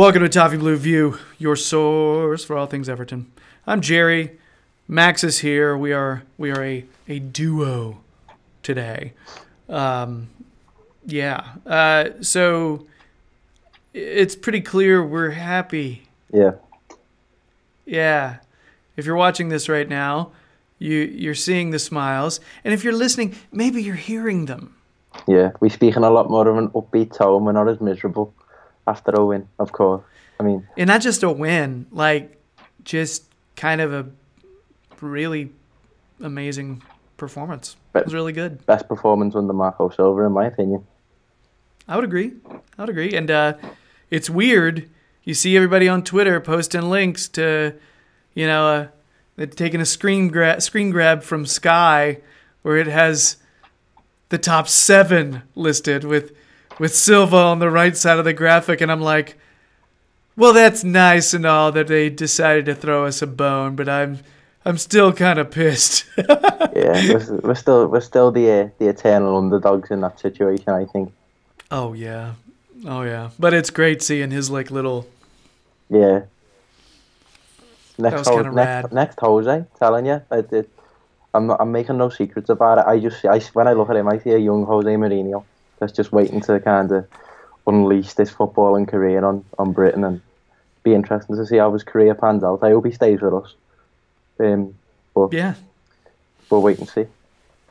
Welcome to Toffee Blue View, your source for all things Everton. I'm Gerry. Max is here. We are a duo today. So it's pretty clear we're happy. Yeah. Yeah. If you're watching this right now, you're seeing the smiles, and if you're listening, maybe you're hearing them. Yeah, we speak in a lot more of an upbeat tone. We're not as miserable after a win, of course. I mean, And not just a win, like just kind of a really amazing performance. It was really good. Best performance under Marco Silva, in my opinion. I would agree. And it's weird. You see everybody on Twitter posting links to, they're taking a screen grab from Sky where it has the top 7 listed with Silva on the right side of the graphic, and I'm like, well, that's nice and all that they decided to throw us a bone, but I'm still kind of pissed. Yeah, we're still the eternal underdogs in that situation, I think. Oh yeah. But it's great seeing his little. Yeah. That was kind of rad. Next Jose, telling you, I'm making no secrets about it. When I look at him, I see a young Jose Mourinho that's just waiting to kind of unleash this footballing career on Britain, and be interesting to see how his career pans out. I hope he stays with us. But yeah, we'll wait and see.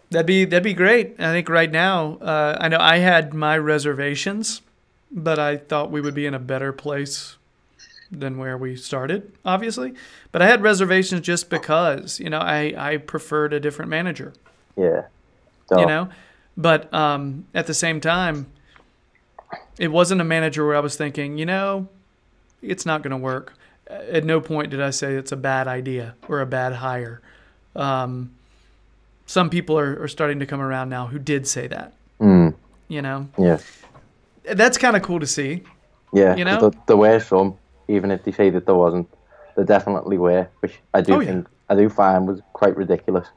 That'd be great. I think right now, I know I had my reservations, but I thought we would be in a better place than where we started, obviously. But I had reservations just because, I preferred a different manager. Yeah. But at the same time, it wasn't a manager where I was thinking, it's not going to work. At no point did I say it's a bad idea or a bad hire. Some people are starting to come around now who did say that. Yeah. That's kind of cool to see. Yeah. There were some, even if they say that there wasn't, there definitely were, which I do find was quite ridiculous,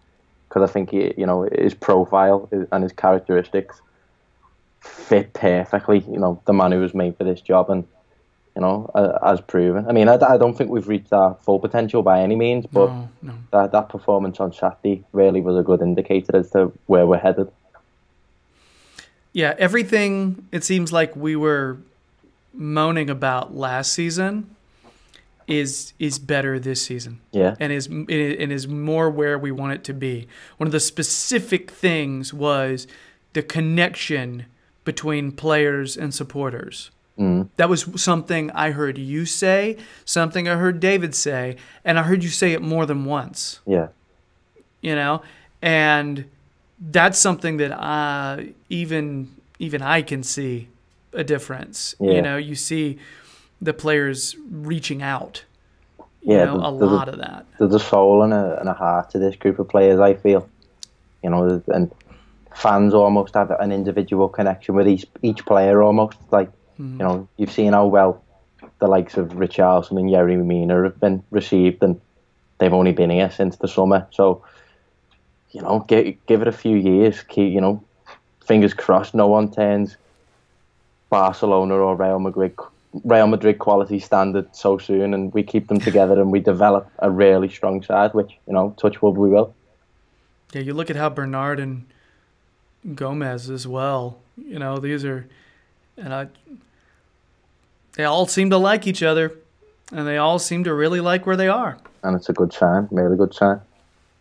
because I think his profile and his characteristics fit perfectly. The man who was made for this job, and as proven. I mean, I don't think we've reached our full potential by any means, but no. That performance on Saturday really was a good indicator as to where we're headed. Yeah, everything it seems like we were moaning about last season is better this season. Yeah, and is more where we want it to be. One of the specific things was the connection between players and supporters. That was something I heard you say, something I heard David say, and I heard you say it more than once. Yeah. And that's something that even I can see a difference. Yeah. You see the players reaching out. Yeah, a lot of that. There's a soul and a heart to this group of players, I feel. And fans almost have an individual connection with each player almost. Like, you've seen how well the likes of Richarlison and Gerry and Max have been received, and they've only been here since the summer. So, give it a few years. Fingers crossed no one turns Barcelona or Real Madrid quality standard so soon, and we keep them together and we develop a really strong side, which, touch wood, we will. Yeah, you look at how Bernard and Gomez as well, these are, they all seem to like each other, and they all seem to really like where they are. And it's a good sign, really good sign.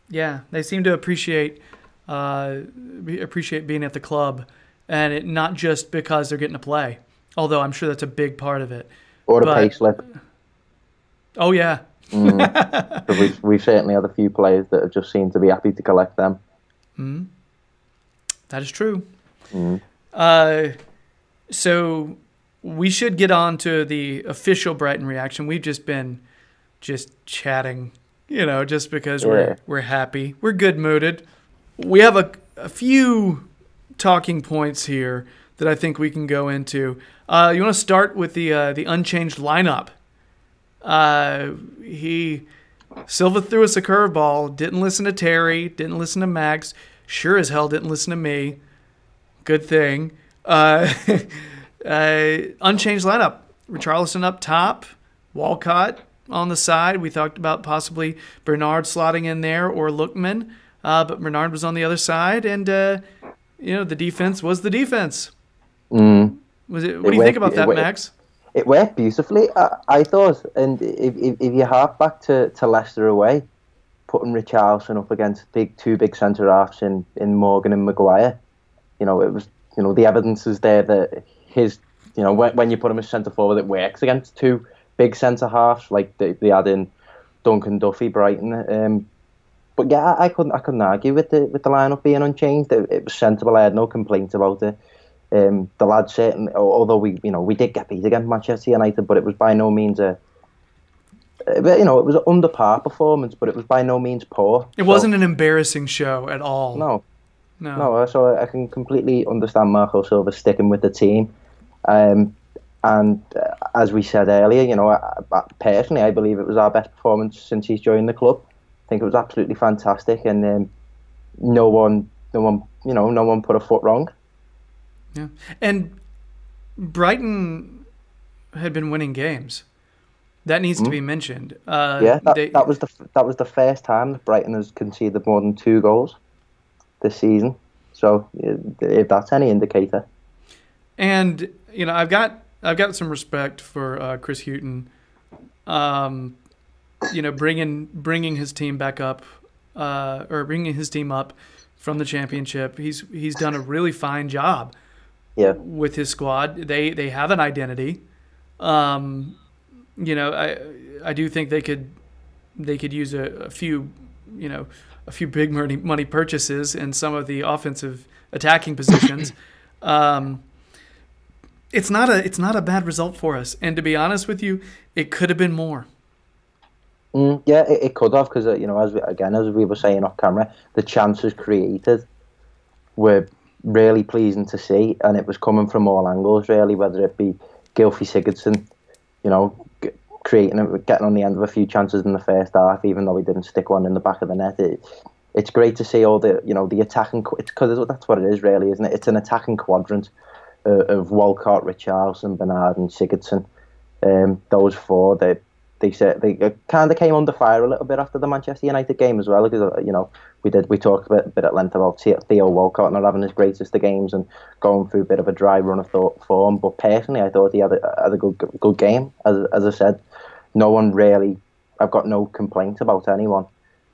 Yeah, they seem to appreciate being at the club, and it not just because they're getting to play, although I'm sure that's a big part of it. Or a pay slip. Oh, yeah. We've certainly had a few players that have just seemed to be happy to collect them. That is true. So we should get on to the official Brighton reaction. We've just been chatting, just because we're happy. We're good-mooded. We have a few talking points here that I think we can go into. You want to start with the unchanged lineup? Silva threw us a curveball. Didn't listen to Terry. Didn't listen to Max. Sure as hell didn't listen to me. Good thing. Unchanged lineup. Richarlison up top, Walcott on the side. We talked about possibly Bernard slotting in there or Lookman, but Bernard was on the other side, and the defense was the defense. Was it? What do you think about that, Max? It worked beautifully, I thought. And if you hark back to Leicester away, putting Richarlison up against two big centre halves in Morgan and Maguire, it was the evidence is there that his when you put him as centre forward, it works against two big centre halves like they had in Duncan Duffy, Brighton. But yeah, I couldn't argue with the lineup being unchanged. It was sensible. I had no complaints about it. The lads certainly, although we did get beat against Manchester United, but it was by no means it was an under par performance, but it was by no means poor. It wasn't an embarrassing show at all. No. So I can completely understand Marco Silva sticking with the team. And as we said earlier, personally, I believe it was our best performance since he's joined the club. I think it was absolutely fantastic, and no one put a foot wrong. Yeah, and Brighton had been winning games. That needs to be mentioned. That was the first time that Brighton has conceded more than 2 goals this season. So if that's any indicator. And I've got some respect for Chris Hughton. Bringing his team back up, or bringing his team up from the championship. He's done a really fine job. Yeah. With his squad, they have an identity. I do think they could use a few big money purchases in some of the offensive attacking positions. It's not a bad result for us, and to be honest with you, it could have been more. Yeah, it could have, because as we were saying off camera, the chances created were really pleasing to see, and it was coming from all angles, really, whether it be Gylfi Sigurdsson, getting on the end of a few chances in the first half, even though he didn't stick one in the back of the net. It's great to see all the the attacking, because that's what it is, really, isn't it? It's an attacking quadrant of Walcott, Richarlison, Bernard, and Sigurdsson. Those four, they kind of came under fire a little bit after the Manchester United game as well, because we talked a bit at length about Theo Walcott not having his greatest of games and going through a bit of a dry run of form. But personally, I thought he had a good game. As I said, no one really. I've got no complaints about anyone.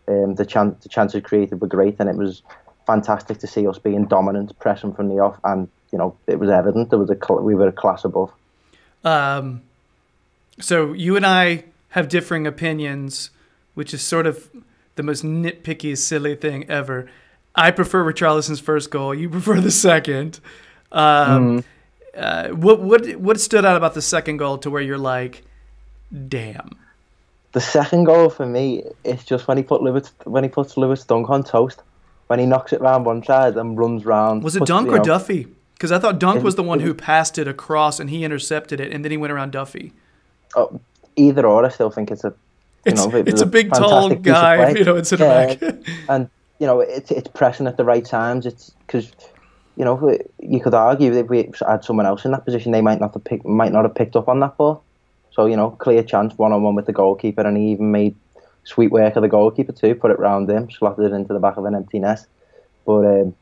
The chances created were great, and it was fantastic to see us being dominant, pressing from the off, and it was evident we were a class above. So you and I have differing opinions, which is sort of the most nitpicky, silly thing ever. I prefer Richarlison's first goal. You prefer the second. What stood out about the second goal to where you're like, damn? The second goal for me, it's just when he puts Lewis Dunk on toast, when he knocks it round one side and runs round. Was it Dunk or Duffy? Because I thought Dunk was the one who passed it across and he intercepted it, and then he went around Duffy. Oh, either or, I still think it's a big tall guy, in centre back. And it's pressing at the right times. It's because you could argue that if we had someone else in that position, they might not have picked up on that ball. So clear chance 1-on-1 with the goalkeeper, and he even made sweet work of the goalkeeper too. Put it round him, slotted it into the back of an empty net. But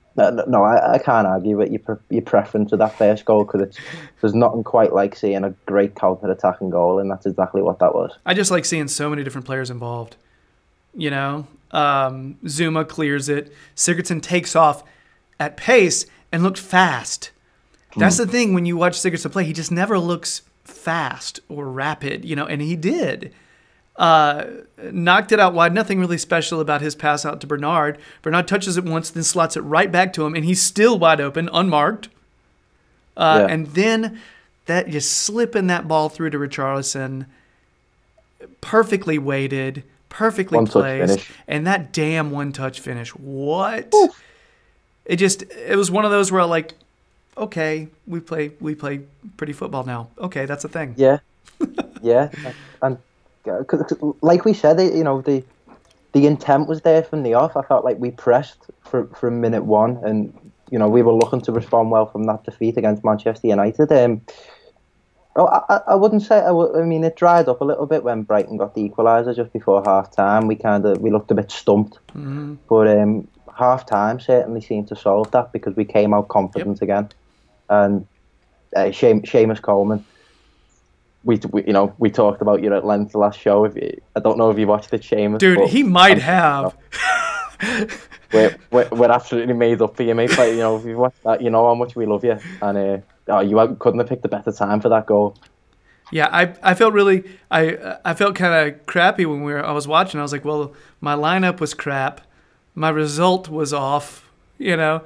no, I can't argue with your preference of that first goal, because there's nothing quite like seeing a great counter-attacking goal, and that's exactly what that was. I just like seeing so many different players involved. Zuma clears it. Sigurdsson takes off at pace and looked fast. That's the thing when you watch Sigurdsson play. He just never looks fast or rapid, and he did. Knocked it out wide. Nothing really special about his pass out to Bernard. Bernard touches it once, then slots it right back to him, and he's still wide open, unmarked. And then that just slipping that ball through to Richarlison, perfectly weighted, perfectly placed, and that damn one-touch finish. What? Oof. It was one of those where I like, okay, we play pretty football now. Okay, that's a thing. Yeah, yeah, and. Cause, like we said, the intent was there from the off. I felt like we pressed from minute one, and we were looking to respond well from that defeat against Manchester United. Oh, I wouldn't say. I mean, it dried up a little bit when Brighton got the equaliser just before half time. We looked a bit stumped, but half time certainly seemed to solve that because we came out confident again. And Seamus Coleman, we talked about you at length the last show. I don't know if you watched it, Seamus. Dude, but he might have. We're absolutely made up for you, mate. Like, if you watch that, you know how much we love you, and you couldn't have picked a better time for that goal. Yeah, I felt really I felt kind of crappy when I was watching. I was like, well, my lineup was crap, my result was off, But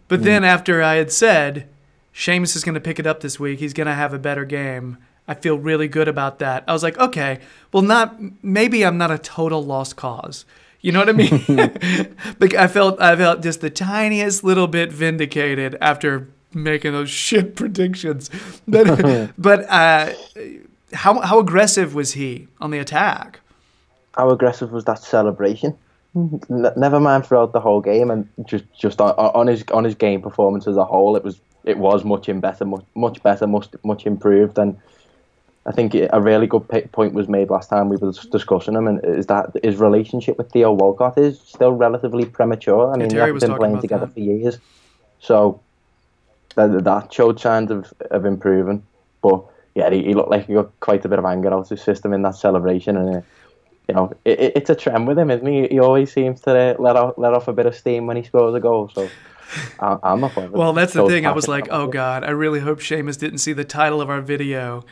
then after I had said, Seamus is going to pick it up this week, he's going to have a better game, I feel really good about that. I was like, okay, well, maybe I'm not a total lost cause. You know what I mean? Like I felt just the tiniest little bit vindicated after making those shit predictions. But how aggressive was he on the attack? How aggressive was that celebration? Never mind throughout the whole game, and just on his game performance as a whole, it was much better, much improved. And I think a really good point was made last time we were discussing him, and is that his relationship with Theo Walcott is still relatively premature. I mean, they haven't been playing together for years, so that showed signs of improving. But yeah, he looked like he got quite a bit of anger out of his system in that celebration, and it's a trend with him, isn't he? He always seems to let off a bit of steam when he scores a goal. So I'm not bothered. Well, that's the thing. I was like, oh God, I really hope Seamus didn't see the title of our video.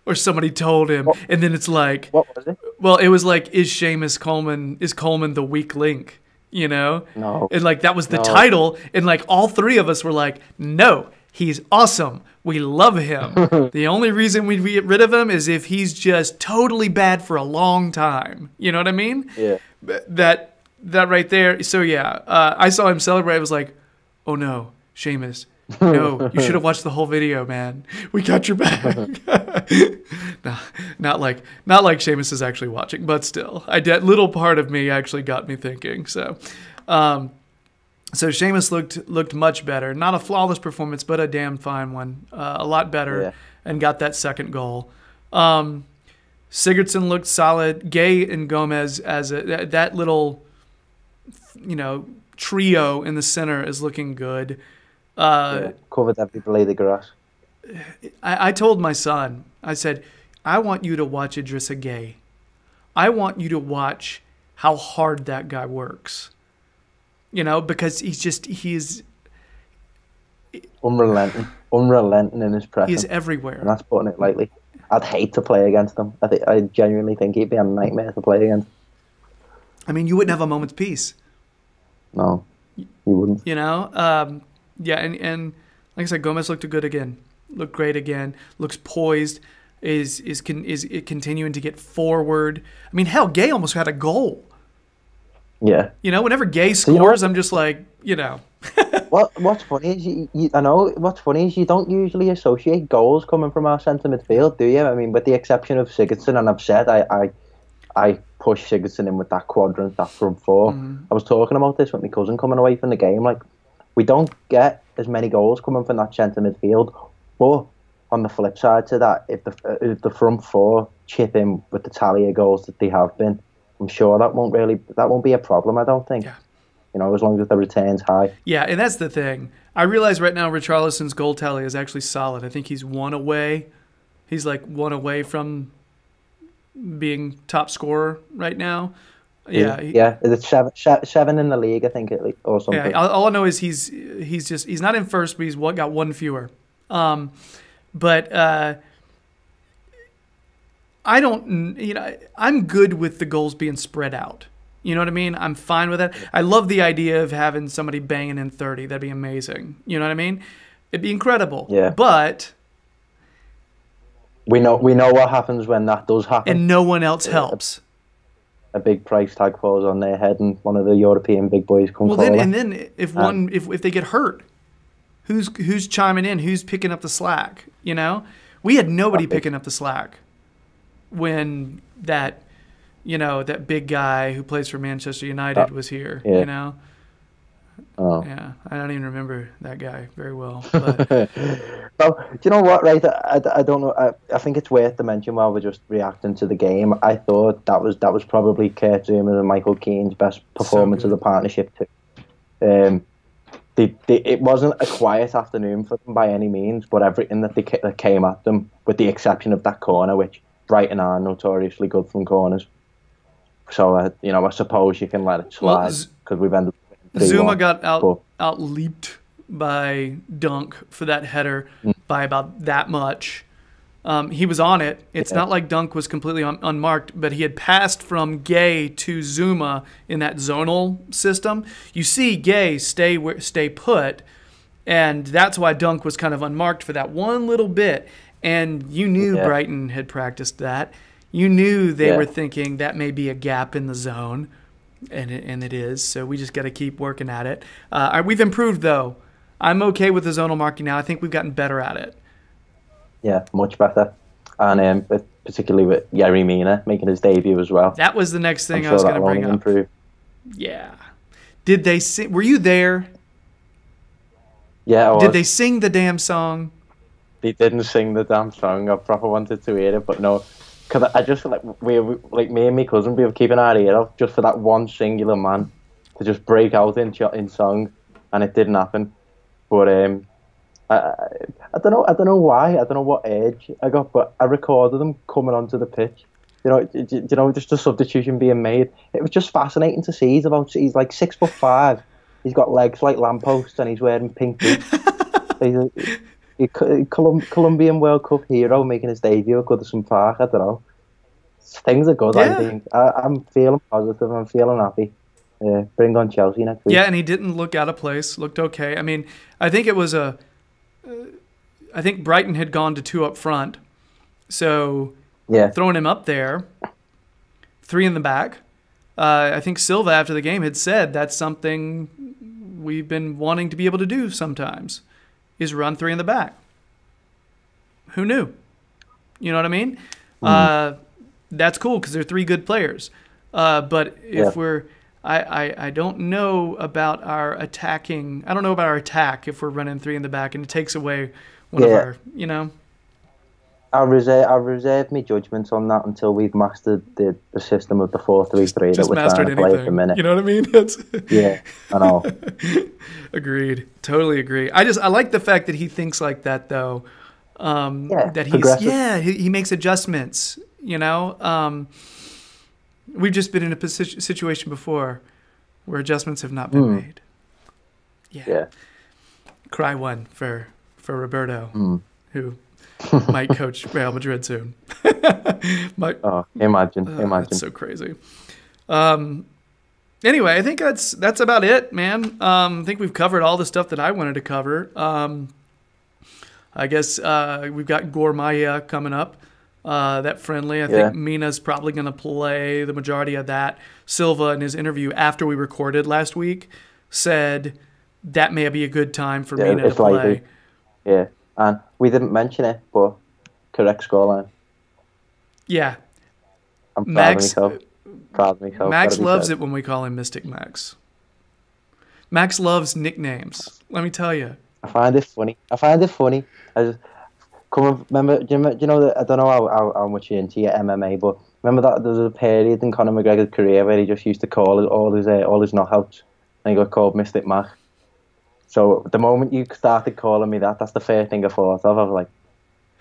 Or somebody told him, and then it's like, what was it? Well, it was like, is Coleman the weak link? No. And like that was the title, and like all three of us were like, no, he's awesome. We love him. The only reason we'd get rid of him is if he's just totally bad for a long time. You know what I mean? Yeah. That right there. So yeah, I saw him celebrate. I was like, oh no, Seamus. No, you should have watched the whole video, man. We got your back. No, not like Seamus is actually watching, but still, little part of me actually got me thinking. So Seamus looked much better. Not a flawless performance, but a damn fine one. A lot better, and got that second goal. Sigurdsson looked solid. Gay and Gomez as that little, trio in the center is looking good. Covered every blade of grass. I told my son, I said, I want you to watch Idrissa Gueye. I want you to watch how hard that guy works. Because he's unrelenting in his pressing. He's everywhere. And that's putting it lightly. I'd hate to play against him. I genuinely think he'd be a nightmare to play against. I mean, you wouldn't have a moment's peace. No, you wouldn't. Yeah, and like I said, Gomez looked great again. Looks poised. Is continuing to get forward. I mean, hell, Gay almost had a goal. Yeah. Whenever Gay scores, I'm just like, What's funny is what's funny is you don't usually associate goals coming from our centre midfield, do you? I mean, with the exception of Sigurdsson, and I've said I push Sigurdsson in with that quadrant, that front four. I was talking about this with my cousin coming away from the game, like. We don't get as many goals coming from that centre midfield, but on the flip side to that, if the front four chip in with the tally of goals that they have been, I'm sure that won't be a problem. I don't think. Yeah. As long as the return's high. Yeah, and that's the thing. I realize right now Richarlison's goal tally is actually solid. I think he's one away. He's like one away from being top scorer right now. Yeah, is it seven in the league? I think or something. Yeah, all I know is he's not in first, but he's got one fewer. But I don't, I'm good with the goals being spread out. You know what I mean? I'm fine with that. I love the idea of having somebody banging in 30. That'd be amazing. You know what I mean? It'd be incredible. Yeah. But we know what happens when that does happen, and no one else helps. A big price tag falls on their head, and one of the European big boys comes. Well, then if they get hurt, who's chiming in? Who's picking up the slack? We had nobody picking up the slack when that big guy who plays for Manchester United was here. Yeah. Oh. Yeah, I don't even remember that guy very well. But So, do you know what, right? I don't know. I think it's worth to mention while we're just reacting to the game. I thought that was probably Kurt Zuma and Michael Keane's best performance of the partnership too. It wasn't a quiet afternoon for them by any means, but everything that came at them, with the exception of that corner, which Brighton are notoriously good from corners. So, I suppose you can let it slide because we've ended up. Zuma got out leaped by Dunk for that header by about that much. He was on it. It's not like Dunk was completely unmarked, but he had passed from Gay to Zuma in that zonal system. You see Gay stay put, and that's why Dunk was kind of unmarked for that one little bit. And you knew Brighton had practiced that. You knew they were thinking that may be a gap in the zone, and it is. So we just got to keep working at it. We've improved, though. I'm okay with the zonal marking now. I think we've gotten better at it. Yeah, much better. And particularly with Gerry Mina making his debut as well. That was the next thing I was going to bring up. Improve. Yeah. Did they sing? Were you there? Yeah, I was. Did they sing the damn song? They didn't sing the damn song. I proper wanted to hear it, but no. Because I just, me and my cousin, we were keeping our ear out just for that one singular man to just break out in song, and it didn't happen. But I don't know why. I don't know what age I got, but I recorded him coming onto the pitch. Just the substitution being made. It was just fascinating to see. He's like 6'5". He's got legs like lampposts, and he's wearing pink boots. He's a Colombian World Cup hero making his debut at Goodison Park. I don't know. Things are good. I think I'm feeling positive. I'm feeling happy. Bring on Chelsea next week. Yeah, and he didn't look out of place. Looked okay. I mean, I think it was I think Brighton had gone to 2 up front, so throwing him up there, 3 in the back. I think Silva after the game had said that's something we've been wanting to be able to do sometimes, is run 3 in the back. Who knew? You know what I mean? That's cool because they're 3 good players. But if I don't know about our attacking. I don't know about our attack if we're running 3 in the back, and it takes away one of our. I'll reserve my judgments on that until we've mastered the system of the 4-3-3 that we're trying to play at the minute. You know what I mean? Yeah, I know. Agreed. Totally agree. I like the fact that he thinks like that, though. That he makes adjustments. We've just been in a situation before where adjustments have not been made. Yeah. Cry one for Roberto, who might coach Real Madrid soon. Imagine. That's so crazy. Anyway, I think that's about it, man. I think we've covered all the stuff that I wanted to cover. I guess we've got Gormaya coming up. That friendly. I think Mina's probably going to play the majority of that. Silva, in his interview after we recorded last week, said that may be a good time for Mina to play. Likely. Yeah, and we didn't mention it, but correct scoreline. Yeah. I'm proud of myself. Max loves it when we call him Mystic Max. Max loves nicknames. Let me tell you. I find it funny. I just... Remember, do you know that, I don't know how much you're into your MMA, but remember that there was a period in Conor McGregor's career where he just used to call all his knockouts, and he got called Mystic Mac. So the moment you started calling me that's the first thing I thought of. I was like,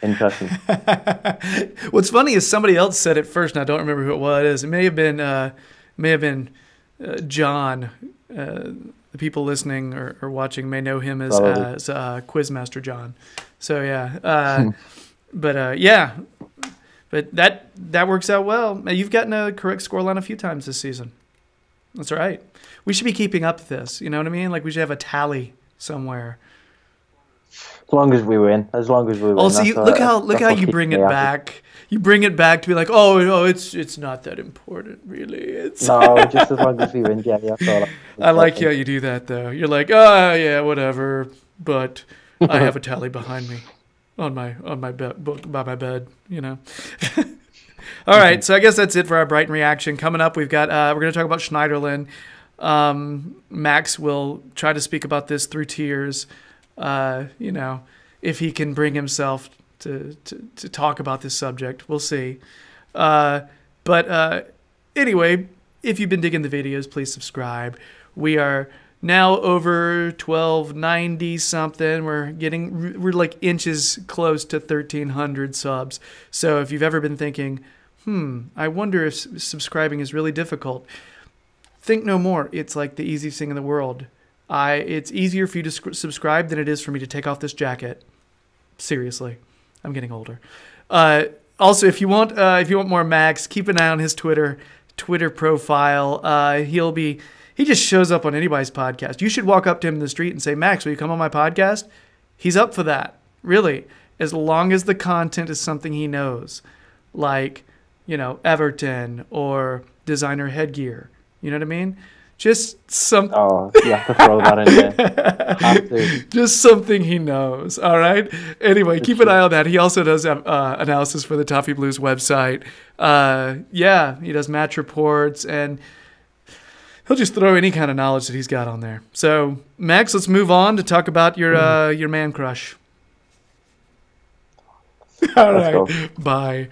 interesting. What's funny is somebody else said it first, and I don't remember who it was. It may have been John. The people listening or watching may know him as Quizmaster John. So but that works out well. You've gotten a correct scoreline a few times this season. That's all right. We should be keeping up with this. You know what I mean? Like we should have a tally somewhere. As long as we win. Oh, so look how you bring it back. You bring it back to be like, oh, it's not that important, really. No, just as long as we win. Yeah. I like how you do that, though. You're like, yeah, whatever, but I have a tally behind me on my book by my bed. All right, so I guess that's it for our Brighton reaction. Coming up, we've got we're going to talk about Schneiderlin. Max will try to speak about this through tears. if he can bring himself to talk about this subject. We'll see. But anyway, if you've been digging the videos, please subscribe. We are now over 1290 something. We're like inches close to 1300 subs. So if you've ever been thinking, I wonder if subscribing is really difficult, think no more. It's like the easiest thing in the world. It's easier for you to subscribe than it is for me to take off this jacket. Seriously, I'm getting older. Also, if you want more Max, keep an eye on his Twitter profile. He just shows up on anybody's podcast. You should walk up to him in the street and say, Max, will you come on my podcast? He's up for that, really, as long as the content is something he knows, like, Everton or designer headgear. You know what I mean? Just some. Oh, you have to throw that in there. Have to. Just something he knows. All right. Anyway, keep an eye on that. He also does analysis for the Toffee Blues website. He does match reports, and he'll just throw any kind of knowledge that he's got on there. So, Max, let's move on to talk about your man crush. All right. Bye.